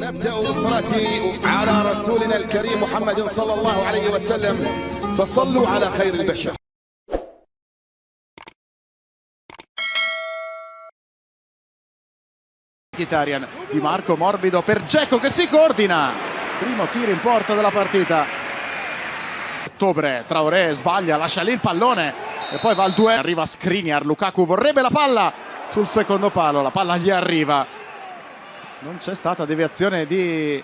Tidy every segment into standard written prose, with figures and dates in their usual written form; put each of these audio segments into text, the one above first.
نبدأ بالصلاة على رسولنا الكريم محمد صلى الله عليه وسلم، فصلوا على خير البشر. Mkhitaryan, Di Marco morbido per Dzeko che si coordina, primo tiro in porta della partita. Ottobre, Traoré sbaglia, lascia lì il pallone e poi va al duello, arriva Skriniar, Lukaku vorrebbe la palla sul secondo palo, la palla gli arriva, non c'è stata deviazione di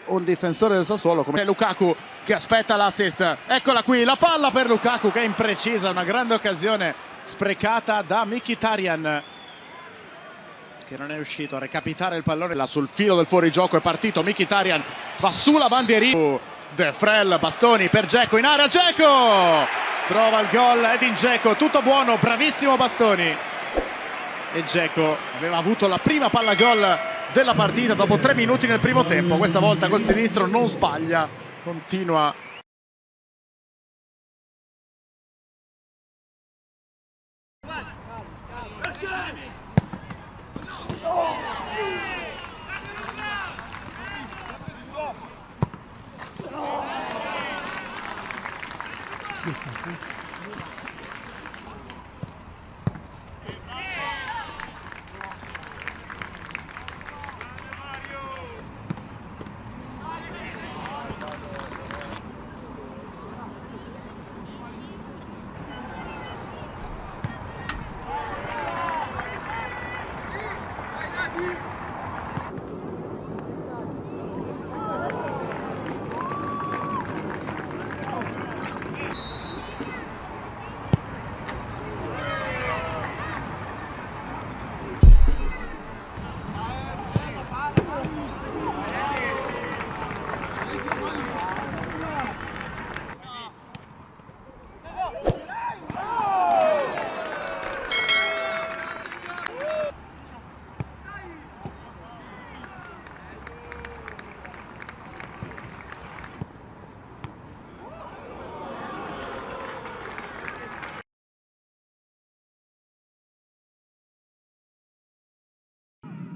un difensore del Sassuolo come Lukaku che aspetta l'assist. Eccola qui la palla per Lukaku che è imprecisa, una grande occasione sprecata da Mkhitaryan che non è riuscito a recapitare il pallone. Là sul filo del fuorigioco è partito Mkhitaryan, va sulla bandierina, De Frel, Bastoni per Dzeko in area, Dzeko trova il gol, Edin Dzeko, tutto buono, bravissimo Bastoni. E Dzeko aveva avuto la prima palla gol della partita dopo 3 minuti nel primo tempo, questa volta col sinistro non sbaglia, continua.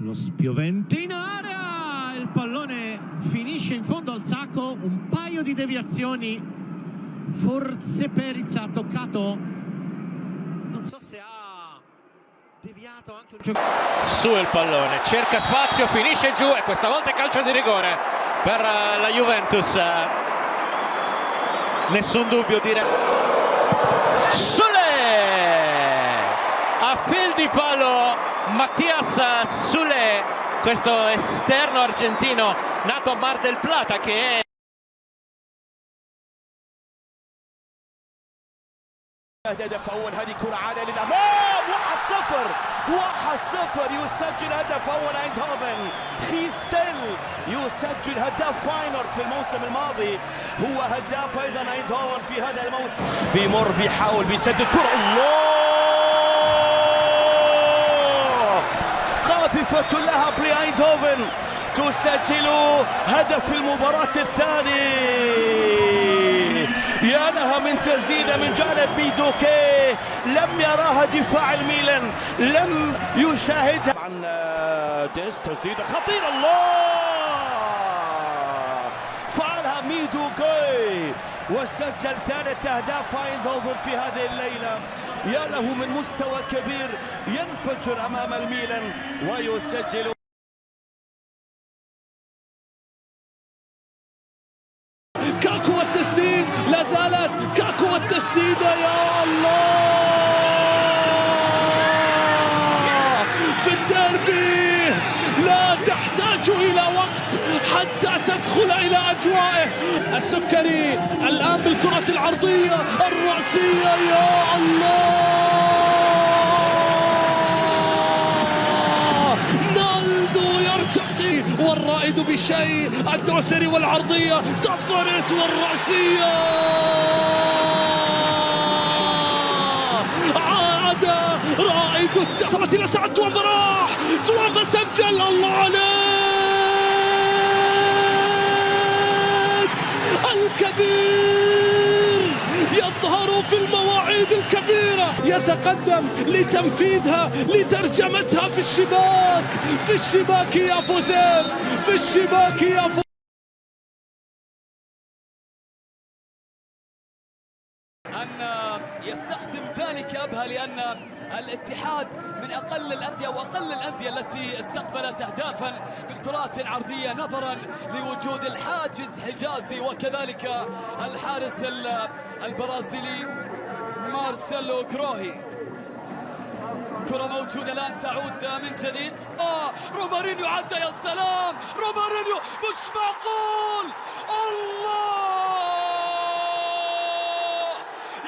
Lo spiovente in area, il pallone finisce in fondo al sacco, un paio di deviazioni, forse Perica ha toccato, non so se ha deviato anche un giocatore. Su il pallone, cerca spazio, finisce giù e questa volta è calcio di rigore per la Juventus. Nessun dubbio dire Sule a fil di palo. Matías Sule, questo esterno argentino nato a Mar del Plata che è هدف أول، هذه كرة عالية للأمام، 1-0 1-0 يسجل هدف أول ايندهوفن. خيستيل يسجل هداف فاينورد في الموسم الماضي، هو هداف أيضا ايندهوفن في هذا الموسم. بيمر بيحاول بيسدد كرة، الله قاذفة لها بلايندهوفن تسجل هدف المباراة الثاني. يا لها من تسديدة من جانب بيدوكي، لم يراها دفاع الميلان، لم يشاهدها. عن ديس تسديدة خطيرة، الله فعلها ميدوكي وسجل ثالث أهداف ايندهوفن في هذه الليلة. يا له من مستوى كبير، ينفجر أمام الميلان ويسجل. كاكو التسديد، لا زالت كاكو التسديدة، يا الله في الديربي لا تحتاج إلى وقت حتى تدخل إلى أجوائه. السكري الآن بالكرة العرضية الرأسية، يا الله نالدو يرتقي والرائد بشيء، الدوسري والعرضية تفرس والرأسية، عاد رائد وصلت إلى سعد توامبا، راح توامبا سجل، الله عليك الكبير يظهر في المواعيد الكبيرة. يتقدم لتنفيذها لترجمتها في الشباك، في الشباك يا فوزيل، في الشباك يا فوزيل. أن يستخدم ذلك أبها، لأن الاتحاد من أقل الأندية وأقل الأندية التي استقبلت أهدافا من كرات عرضية، نظرا لوجود الحاجز حجازي وكذلك الحارس البرازيلي مارسيلو كروهي. كرة موجودة الآن، تعود من جديد. رومارينيو عدى، يا سلام، رومارينيو مش معقول، الله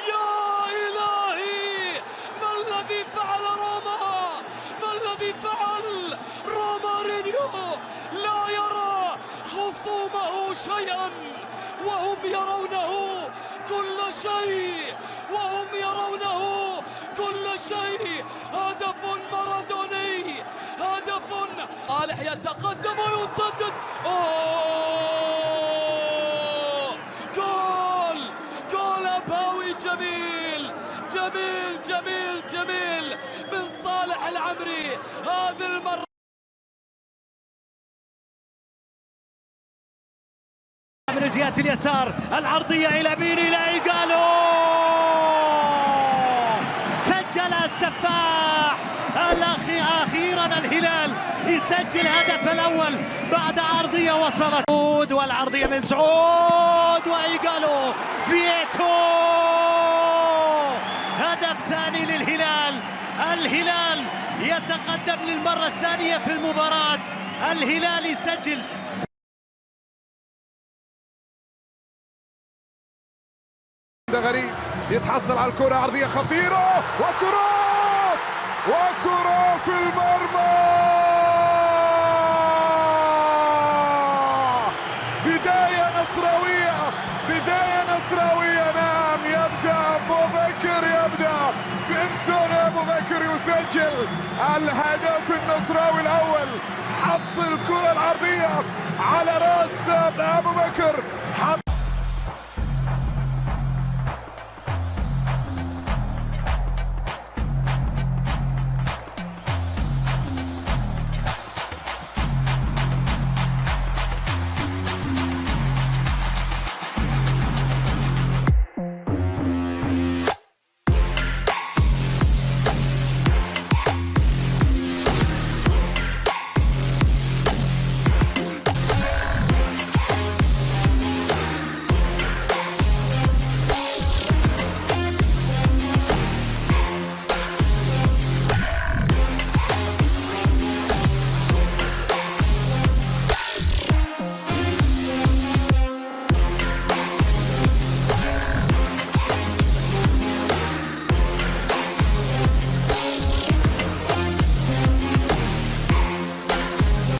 يا إلهي، ما الذي فعل روما؟ ما الذي فعل رومارينيو؟ لا يرى خصومه شيئا وهم يرونه كل شيء، وهم يرونه كل شيء. هدف مارادوني، هدف. صالح يتقدم ويسدد، جول، جول أبهوي جميل جميل جميل جميل من صالح العمري هذه المرة. من الجهة اليسار، العرضية إلى مين؟ إلى إيجالو، سجل السفاح. أخيرا الهلال يسجل هدف الأول بعد عرضية وصلت، والعرضية من سعود وإيجالو فييتو، هدف ثاني للهلال. الهلال يتقدم للمرة الثانية في المباراة، الهلال يسجل. غريب يتحصل على الكرة عرضية خطيرة، وكرة في المرمى. بداية نصراوية. نعم، يبدأ أبو بكر، يبدأ فينسون أبو بكر يسجل الهدف النصراوي الأول. حط الكرة العرضية على رأس أبو بكر